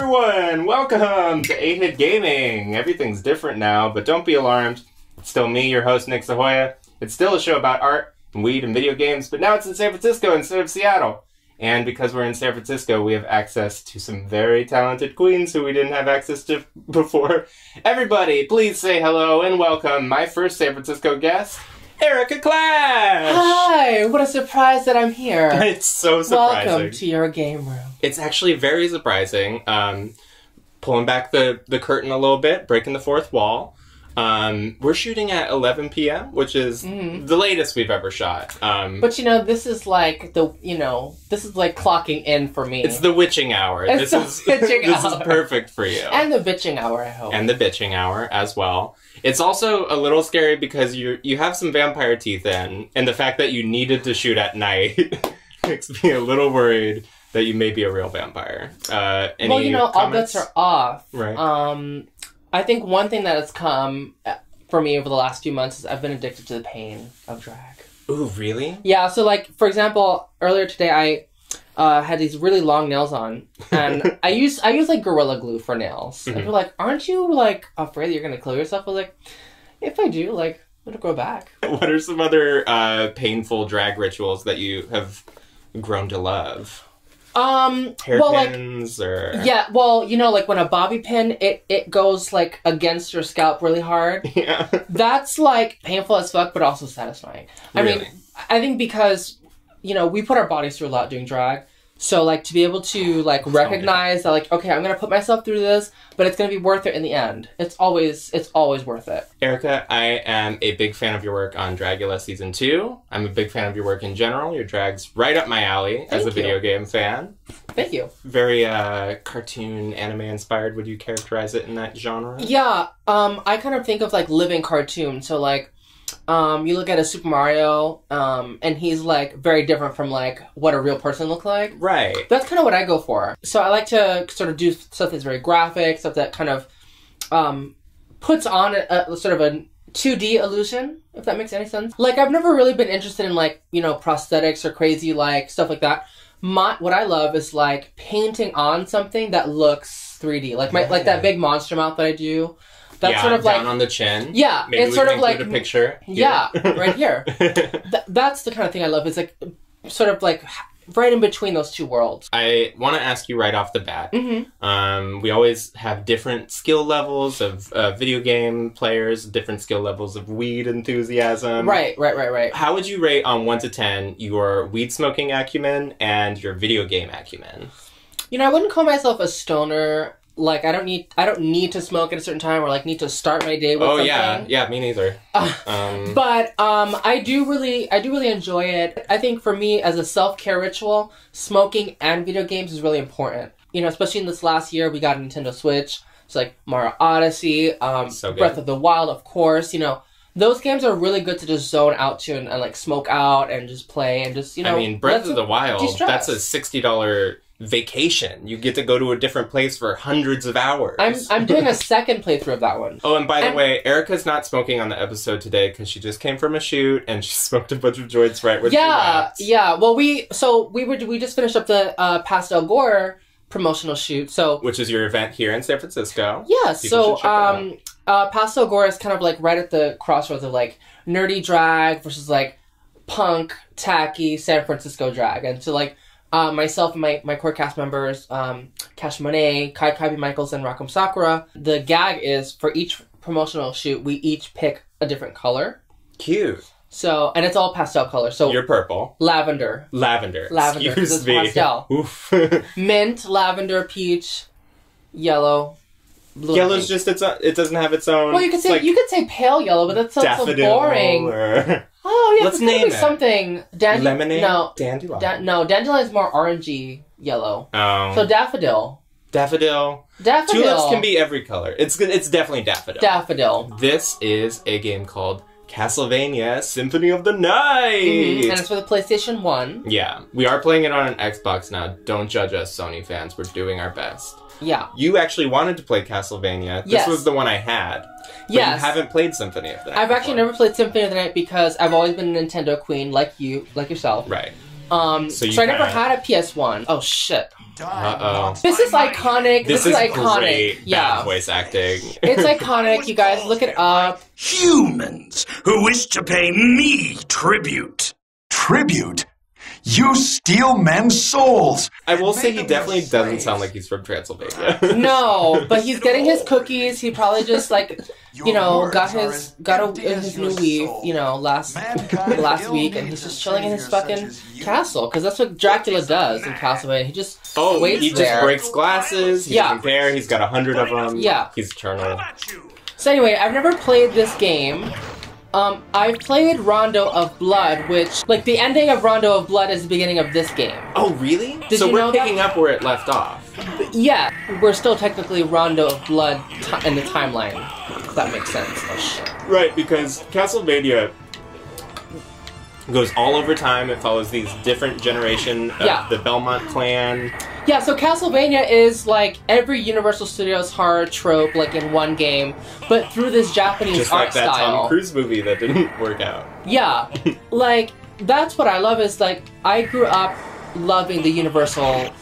everyone! Welcome to 8-Hit Gaming! Everything's different now, but don't be alarmed. It's still me, your host, Nick Sahoya. It's still a show about art, and weed, and video games, but now it's in San Francisco instead of Seattle. And because we're in San Francisco, we have access to some very talented queens who we didn't have access to before. Everybody, please say hello and welcome my first San Francisco guest, Erika Klash! Hi! What a surprise that I'm here. It's so surprising. Welcome to your game room. It's actually very surprising. Pulling back the curtain a little bit, breaking the fourth wall. We're shooting at 11 p.m., which is the latest we've ever shot. But this is like this is like clocking in for me. It's the witching hour. This is perfect for you. And the bitching hour, I hope. And the bitching hour as well. It's also a little scary because you have some vampire teeth in, and the fact that you needed to shoot at night makes me a little worried that you may be a real vampire. Any all bets are off. Right. I think one thing that has come for me over the last few months is I've been addicted to the pain of drag. Ooh, really? Yeah, so like, for example, earlier today I had these really long nails on, and I use like Gorilla Glue for nails. And they're like, aren't you like afraid that you're gonna kill yourself? I was like, if I do, like, it'll grow back. What are some other painful drag rituals that you have grown to love? Hairpins or... Yeah, well, like when a bobby pin, it goes like against your scalp really hard. Yeah. That's like painful as fuck, but also satisfying. Really? I mean, I think because, we put our bodies through a lot doing drag. So like to be able to like recognize that like, okay, I'm going to put myself through this, but it's going to be worth it in the end. It's always worth it. Erika, I am a big fan of your work on Dragula Season 2. I'm a big fan of your work in general. Your drag's right up my alley as a video game fan. Thank you. Very cartoon, anime inspired. Would you characterize it in that genre? Yeah, I kind of think of like living cartoon. So like, you look at a Super Mario, and he's like very different from like what a real person looks like. Right. That's kind of what I go for. So I like to sort of do stuff that's very graphic, stuff that kind of puts on a sort of a 2D illusion, if that makes any sense. Like I've never really been interested in like, prosthetics or crazy like stuff like that. What I love is like painting on something that looks 3D. Like like that big monster mouth that I do. That's sort of down like on the chin. Yeah, maybe it's sort of like a picture. Here. Yeah, right here. That's the kind of thing I love. It's like sort of like right in between those two worlds. I want to ask you right off the bat. We always have different skill levels of video game players, different skill levels of weed enthusiasm. Right. How would you rate on 1 to 10 your weed smoking acumen and your video game acumen? I wouldn't call myself a stoner. Like I don't need to smoke at a certain time or like need to start my day with something. Yeah, me neither. But I do really enjoy it. I think for me as a self-care ritual, smoking and video games is really important. Especially in this last year, we got a Nintendo Switch. It's like Mario Odyssey, Breath of the Wild, of course. Those games are really good to just zone out to and like smoke out and just play and just I mean, Breath of the Wild. That's a $60 vacation. You get to go to a different place for hundreds of hours. I'm doing a second playthrough of that one. Oh, and by the way, Erika's not smoking on the episode today because she just came from a shoot and she smoked a bunch of joints right when she left. Yeah. Well, we just finished up the Pastel Gore promotional shoot. Which is your event here in San Francisco. Yeah. So Pastel Gore is kind of like right at the crossroads of like nerdy drag versus like punk, tacky San Francisco drag, and so like. Myself and my core cast members, Cash Monet, Kai Michaels, and Rakum Sakura. The gag is for each promotional shoot, we each pick a different color. Cute. So, and it's all pastel color. So you're purple. Lavender. Excuse me. Pastel. Oof. Mint, lavender, peach, yellow. Blue. Yellow's just it doesn't have its own. Well, you could say pale yellow, but that sounds so boring. Oh, yeah, let's name it. Something. Lemonade? No. Dandelion. No, dandelion is more orangey yellow. Oh. So daffodil. Daffodil. Tulips can be every color. It's definitely daffodil. Daffodil. This is a game called Castlevania Symphony of the Night. And it's for the PlayStation 1. Yeah. We are playing it on an Xbox now. Don't judge us, Sony fans. We're doing our best. Yeah. You actually wanted to play Castlevania. This was the one I had. But you haven't played Symphony of the Night. I've actually never played Symphony of the Night because I've always been a Nintendo queen, like yourself. Right. So I never had a PS1. Oh, shit. Uh-oh. This is iconic. This is iconic. Great yeah. bad voice acting. It's iconic, you guys. Look it up. Humans who wish to pay me tribute. Tribute? You steal men's souls! I will say he definitely doesn't sound like he's from Transylvania. No, but he's getting his cookies. He probably just, like, you know, got his new weave, you know, last week, and he's just chilling in his fucking castle, because that's what Dracula does in Castlevania. He just waits he there. just breaks glasses. He doesn't care. He's got 100 of them. Yeah. He's eternal. So anyway, I've never played this game. I've played Rondo of Blood, which, like, the ending of Rondo of Blood is the beginning of this game. Oh, really? Did so you we're know picking that? up where it left off. Yeah, we're still technically Rondo of Blood in the timeline. If that makes sense. Oh, shit. Right, because Castlevania goes all over time. It follows these different generation of the Belmont clan. Yeah, so Castlevania is like every Universal Studios horror trope, like in one game, but through this Japanese Just art like that style. Tom Cruise movie that didn't work out. Yeah, like that's what I love. Is like I grew up loving the Universal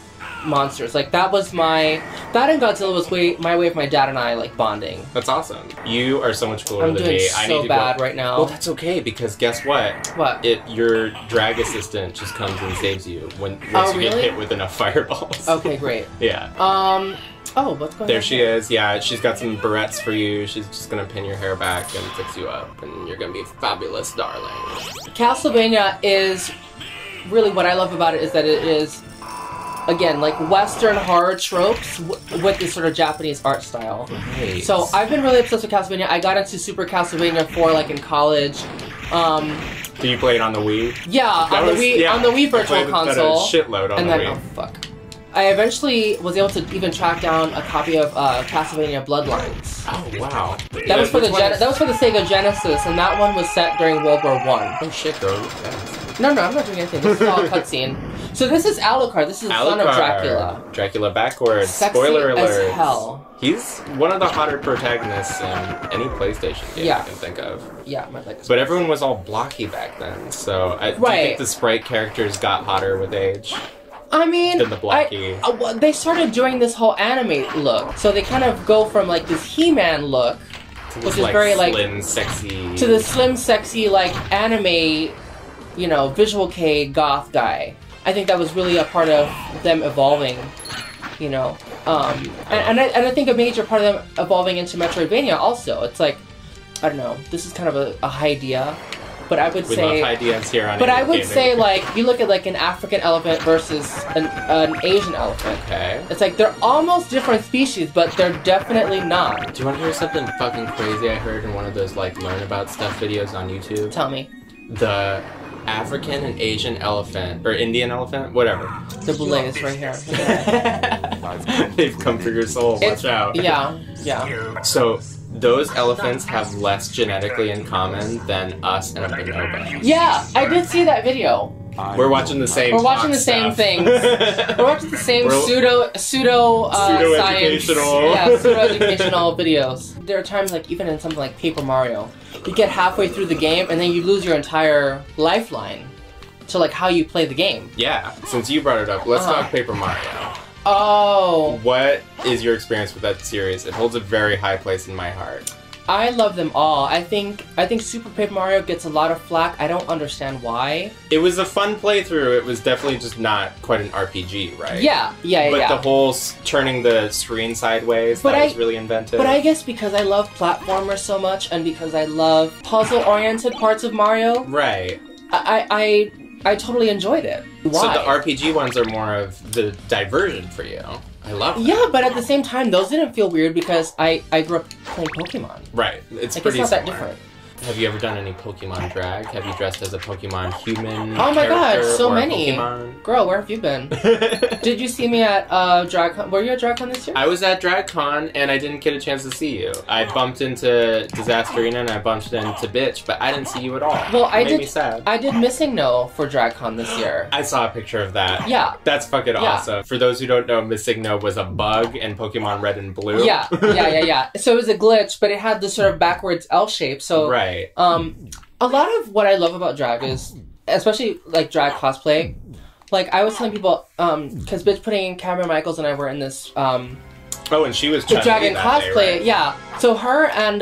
monsters. Like that and Godzilla was my way of my dad and I like bonding. That's awesome. You are so much cooler I'm than doing me. so I need to bad go. right now. Well, that's okay because guess what? What? Your drag assistant just comes and saves you once you really? get hit with enough fireballs. Okay, great. Yeah. Oh, what's going on? There she is. Yeah, she's got some barrettes for you. She's just gonna pin your hair back and fix you up, and you're gonna be fabulous, darling. Castlevania is really what I love about it is that it is, again, like Western horror tropes with this sort of Japanese art style. Right. So I've been really obsessed with Castlevania. I got into Super Castlevania 4 like in college. Did you play it on the Wii? Yeah, on the Wii Virtual Console. A shitload on and the then, Wii. oh fuck. I eventually was able to even track down a copy of Castlevania Bloodlines. Oh wow. That was for the Sega Genesis, and that one was set during World War I. Oh shit, girl. No, I'm not doing anything. This is all a cutscene. So this is Alucard. This is the son of Dracula. Dracula backwards. Sexy Spoiler alert. as hell. He's one of the hotter protagonists in any PlayStation game I can think of. Yeah, my legs. But everyone was all blocky back then, so do you think the sprite characters got hotter with age? I mean, Than the blocky. they started doing this whole anime look. So they kind of go from like this He-Man look, which is like very like slim, sexy, to the slim, sexy like anime, you know, visual kei goth guy. I think that was really a part of them evolving, you know. And I think a major part of them evolving into Metroidvania also. It's like, I don't know, this is kind of a high idea, but I would say... We love ideas here on But I would gaming. say, like, you look at, like, an African elephant versus an Asian elephant. Okay. It's like, they're almost different species, but they're definitely not. Do you want to hear something fucking crazy I heard in one of those, like, learn about stuff videos on YouTube? Tell me. The African and Asian elephant, or Indian elephant, whatever. The boulets right here. They've come for your soul, watch out. Yeah. So, those elephants have less genetically in common than us and a bonobo. Yeah, I did see that video. We're watching the same We're watching the same things. We're watching the same pseudo science, pseudo-educational videos. There are times, like, even in something like Paper Mario, you get halfway through the game and then you lose your entire lifeline to, like, how you play the game. Yeah, since you brought it up, let's talk Paper Mario. Oh. What is your experience with that series? It holds a very high place in my heart. I love them all. I think Super Paper Mario gets a lot of flack. I don't understand why. It was a fun playthrough. It was definitely just not quite an RPG, right? Yeah. But the whole turning the screen sideways, that was really inventive. But I guess because I love platformers so much, and because I love puzzle-oriented parts of Mario, right? I totally enjoyed it. Why? So the RPG ones are more of the diversion for you. I love that. Yeah, but at the same time, those didn't feel weird because I grew up playing Pokemon. Right. It's like, pretty it's not similar. that different. Have you ever done any Pokemon drag? Have you dressed as a Pokemon human? Oh my god, so or many. Pokemon? Girl, where have you been? Did you see me at DragCon? Were you at DragCon this year? I was at DragCon and I didn't get a chance to see you. I bumped into Disasterina and I bumped into Bitch, but I didn't see you at all. Well, it made me sad. I did Missing No for DragCon this year. I saw a picture of that. Yeah. That's fucking awesome. For those who don't know, Missing No was a bug in Pokemon Red and Blue. Yeah. So it was a glitch, but it had this sort of backwards L shape. So right. A lot of what I love about drag is, especially like drag cosplay, Like, I was telling people, because Bitch Pudding, Cameron Michaels, and I were in this, Oh, and she was the Dragon that cosplay, day, right? yeah. So her and,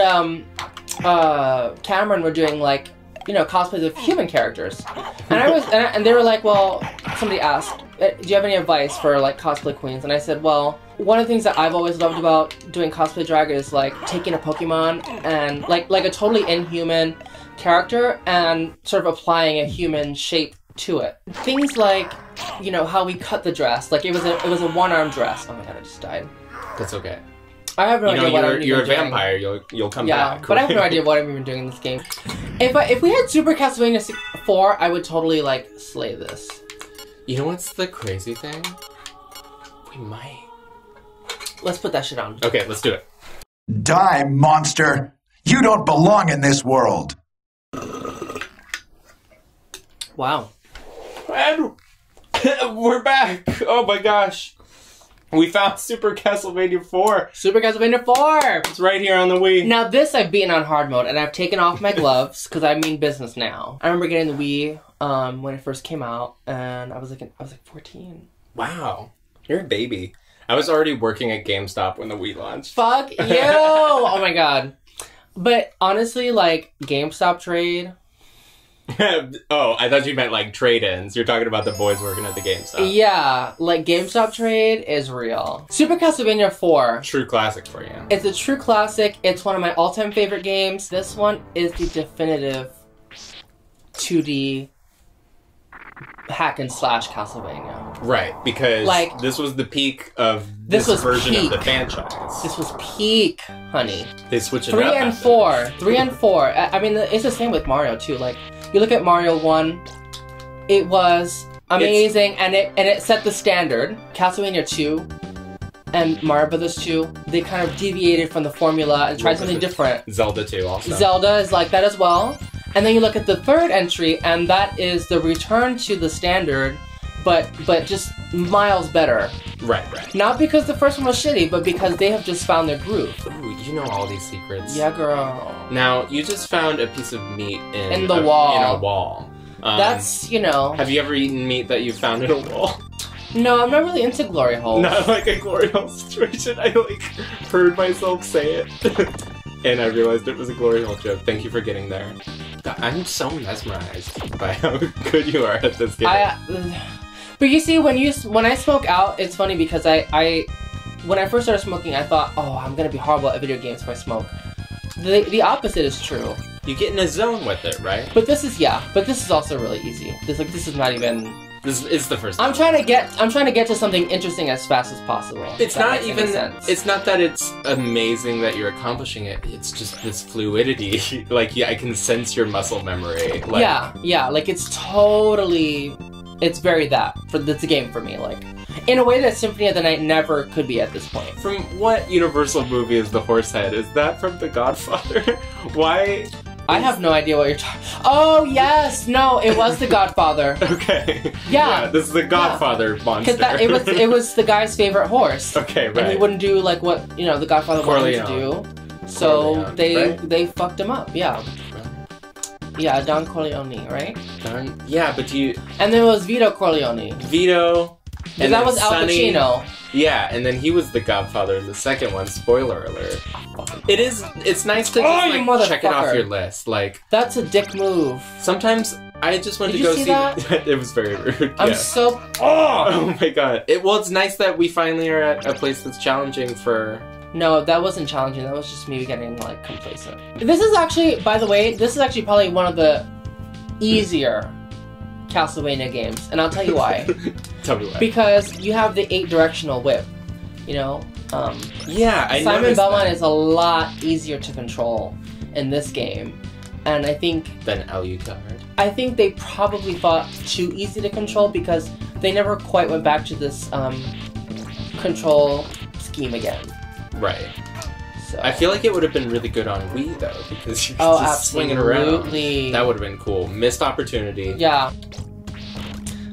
Cameron were doing, like, you know, cosplays of human characters. And I was, and they were like, well, somebody asked, do you have any advice for, like, cosplay queens? And I said, well, one of the things that I've always loved about doing cosplay drag is, like, taking a Pokemon and, like a totally inhuman character and sort of applying a human shape to it. Things like, you know, how we cut the dress. Like, it was a one-arm dress. Oh my god, I just died. That's okay. I have no idea what I'm doing. You're a vampire. You'll come back. Yeah, but I have no idea what I'm even doing in this game. If we had Super Castlevania 4, I would totally, like, slay this. You know what's the crazy thing? We might. Let's put that shit on. Okay, let's do it. Die, monster! You don't belong in this world! Wow. And we're back! Oh my gosh. We found Super Castlevania 4. Super Castlevania 4! It's right here on the Wii. Now this I've beaten on hard mode, and I've taken off my gloves, because I mean business now. I remember getting the Wii when it first came out, and I was like 14. Wow. You're a baby. I was already working at GameStop when the Wii launched. Fuck you! Oh my god. But honestly, like, GameStop trade... Oh, I thought you meant like trade-ins. You're talking about the boys working at the GameStop. Yeah, like GameStop trade is real. Super Castlevania 4. True classic for you. It's a true classic. It's one of my all-time favorite games. This one is the definitive 2D hack and slash Castlevania. Right, because like, this was the peak of this version peak. of the franchise. This was peak, honey. They switched it 3 up. and 4. 3 and 4. I mean, it's the same with Mario too. Like, you look at Mario 1, it was amazing, and it set the standard. Castlevania 2 and Mario Brothers 2, they kind of deviated from the formula and tried something different. Zelda 2 also. Zelda is like that as well. And then you look at the third entry, and that is the return to the standard, but just miles better. Right. Not because the first one was shitty, but because they have just found their groove. Ooh, you know all these secrets. Yeah, girl. Now, you just found a piece of meat in the wall. In a wall. That's, you know... Have you ever eaten meat that you found in a wall? No, I'm not really into glory holes. Not like a glory hole situation. I, like, heard myself say it. And I realized it was a glory hole joke. Thank you for getting there. I'm so mesmerized by how good you are at this game. But you see, when I smoke out, it's funny because when I first started smoking, I thought, oh, I'm gonna be horrible at video games if I smoke. The opposite is true. You get in a zone with it, right? But this is also really easy. This is not even. This is the first. I'm trying to get to something interesting as fast as possible. It's not even. It's not that it's amazing that you're accomplishing it. It's just this fluidity. Like, yeah, I can sense your muscle memory. Like, yeah. Like, it's totally. It's very that. It's a game for me. Like, in a way that Symphony of the Night never could be at this point. From what Universal movie is the horse head? Is that from The Godfather? Why? I have no idea what you're talking. Oh yes, no, it was The Godfather. Okay. Yeah. This is the Godfather monster. Because it was the guy's favorite horse. Okay, right. And he wouldn't do like what the Godfather wanted to do. So Corleone, they fucked him up. Yeah. Yeah, Don Corleone, right? Yeah, but And then it was Vito Corleone. Vito. And that was Al Pacino. Yeah, and then he was the Godfather in the second one. Spoiler alert. It's nice to just check it off your list. Like, that's a dick move. Sometimes I just went to go see that? It was very rude. I'm so Oh my god. It's nice that we finally are at a place that's challenging for. No, that wasn't challenging. That was just me getting, like, complacent. This is actually, by the way, probably one of the easier Castlevania games, and I'll tell you why. Tell me why. Because you have the 8-directional whip, you know? Yeah, I Simon Belmont is a lot easier to control in this game, and I think... Than Alucard. I think they probably thought too easy to control because they never quite went back to this control scheme again. Right. So. I feel like it would have been really good on Wii, though, because you're just swinging around. That would have been cool. Missed opportunity. Yeah.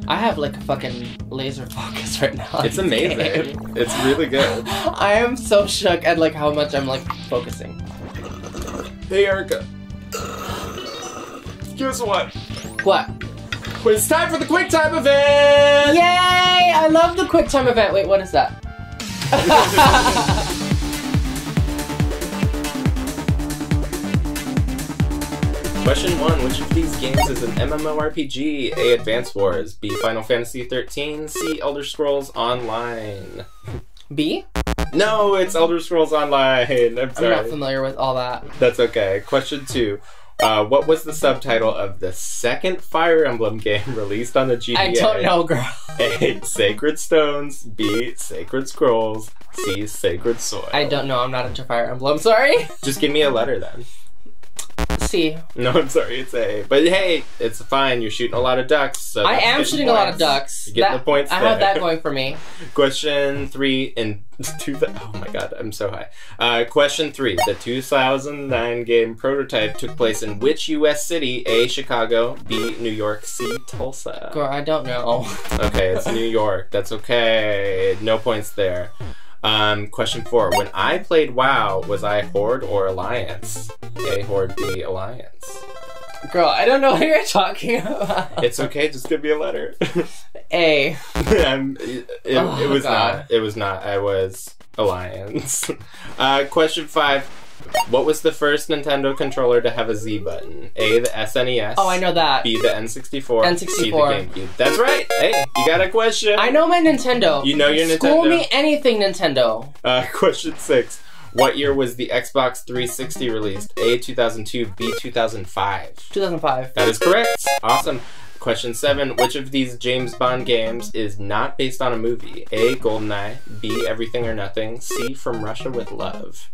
I have, like, a fucking laser focus right now. It's amazing. It's really good. I am so shook at, like, how much I'm, like, focusing. Hey, Erika. Guess what? What? Well, it's time for the quick time event! Yay! I love the quick time event. Wait, what is that? Question 1. Which of these games is an MMORPG? A. Advance Wars. B. Final Fantasy 13. C. Elder Scrolls Online. B? No, it's Elder Scrolls Online. I'm sorry. I'm not familiar with all that. That's okay. Question 2. What was the subtitle of the second Fire Emblem game released on the GBA? I don't know, girl. A. Sacred Stones. B. Sacred Scrolls. C. Sacred Soil. I don't know. I'm not into Fire Emblem. Sorry. Just give me a letter then. C. No, I'm sorry, it's A. But hey, it's fine. You're shooting a lot of ducks. So I am shooting a lot of ducks. You're getting the points I there. have that going for me. Question 3 in oh my god, I'm so high. Question 3. The 2009 game Prototype took place in which U.S. city? A. Chicago. B. New York. C. Tulsa. Girl, I don't know. Okay, it's New York. That's okay. No points there. Question 4. When I played WoW, was I Horde or Alliance? A. Horde. B. Alliance. Girl, I don't know what you're talking about. It's okay, just give me a letter. A. It was not. It was not. I was Alliance. Question 5. What was the first Nintendo controller to have a Z button? A. The SNES. Oh, I know that. B. The N64. N64. C. The GameCube. That's right. Hey, you got a question. I know my Nintendo. You know your Nintendo. School me anything Nintendo. Question 6. What year was the Xbox 360 released? A. 2002. B. 2005. 2005. That is correct. Awesome. Question 7. Which of these James Bond games is not based on a movie? A. GoldenEye. B. Everything or Nothing. C. From Russia with Love.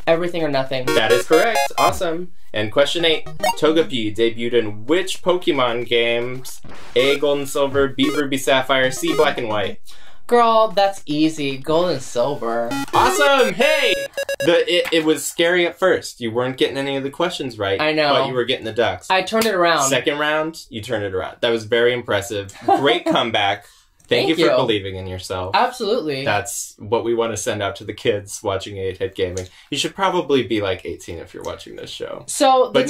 Everything or Nothing. That is correct. Awesome. And question 8. TOGEPI debuted in which Pokemon games? A. Gold and Silver. B. Ruby Sapphire. C. Black and White. Girl, that's easy. Gold and silver. Awesome! Hey! It was scary at first. You weren't getting any of the questions right. I know. But you were getting the ducks. I turned it around. Second round, you turned it around. That was very impressive. Great comeback. Thank you for believing in yourself. Absolutely. That's what we want to send out to the kids watching 8-Hit Gaming. You should probably be like 18 if you're watching this show. So the But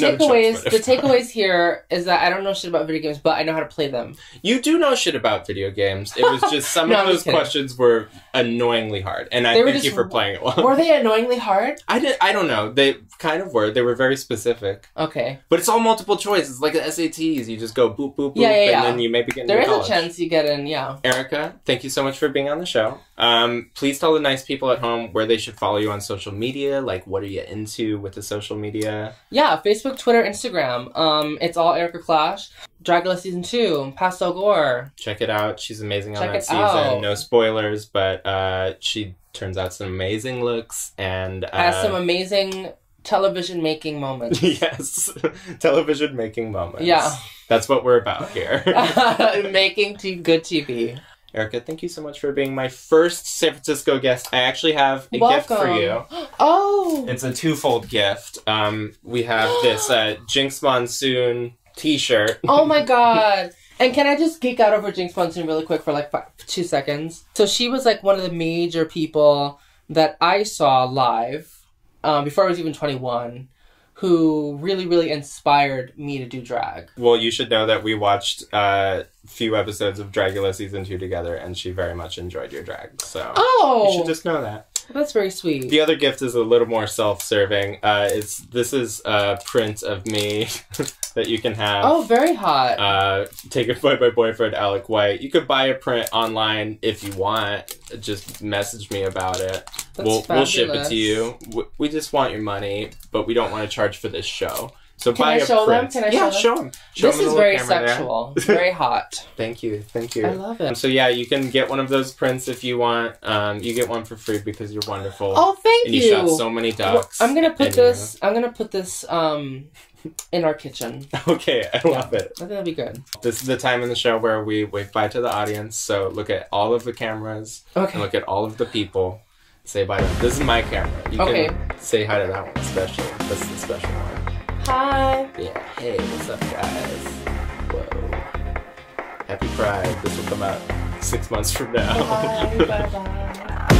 takeaways here is that I don't know shit about video games, but I know how to play them. You do know shit about video games. It was just some No, of those questions were annoyingly hard, and I thank you for playing along. Were they annoyingly hard? I don't know. They kind of were. They were very specific. Okay. But it's all multiple choice. It's like the SATs. You just go boop, boop, boop, Yeah. and then you maybe get into There is college. a chance you get in, yeah. Erica, thank you so much for being on the show. Please tell the nice people at home where they should follow you on social media. Like, what are you into with the social media? Yeah, Facebook, Twitter, Instagram. It's all Erika Klash. Dragula Season 2. Pastel Gore. Check it out. She's amazing on Check that it season. out. No spoilers, but she turns out some amazing looks and... Has some amazing television making moments. Yes. Television making moments. Yeah. That's what we're about here. Making good TV. Erica, thank you so much for being my first San Francisco guest. I actually have a gift for you. Oh! It's a twofold gift. We have this Jinx Monsoon t-shirt. Oh my god. And can I just geek out over Jinx Monsoon really quick for like 2 seconds? So she was like one of the major people that I saw live before I was even 21 who really, really inspired me to do drag. Well, you should know that we watched a few episodes of Dragula Season 2 together, and she very much enjoyed your drag. So Oh! you should just know that. That's very sweet. The other gift is a little more self-serving. This is a print of me that you can have. Oh, very hot. Taken by my boyfriend, Alec White. You could buy a print online if you want. Just message me about it. We'll ship it to you. We just want your money, but we don't want to charge for this show. So Can buy I a show print. them? Can I show them? Show This them is the very little camera there. sexual. Very hot. Thank you. I love it. So yeah, you can get one of those prints if you want. You get one for free because you're wonderful. Oh, thank and you. you shot so many ducks. I'm gonna put this in our kitchen. Okay, I love it. I think that'd be good. This is the time in the show where we wave bye to the audience. So look at all of the cameras. Okay. And look at all of the people. Say bye to them. This is my camera. You can say hi to that one especially. This is the special one. Hi. Yeah. Hey, what's up, guys? Whoa. Happy Pride. This will come out 6 months from now. Bye. Bye. Bye.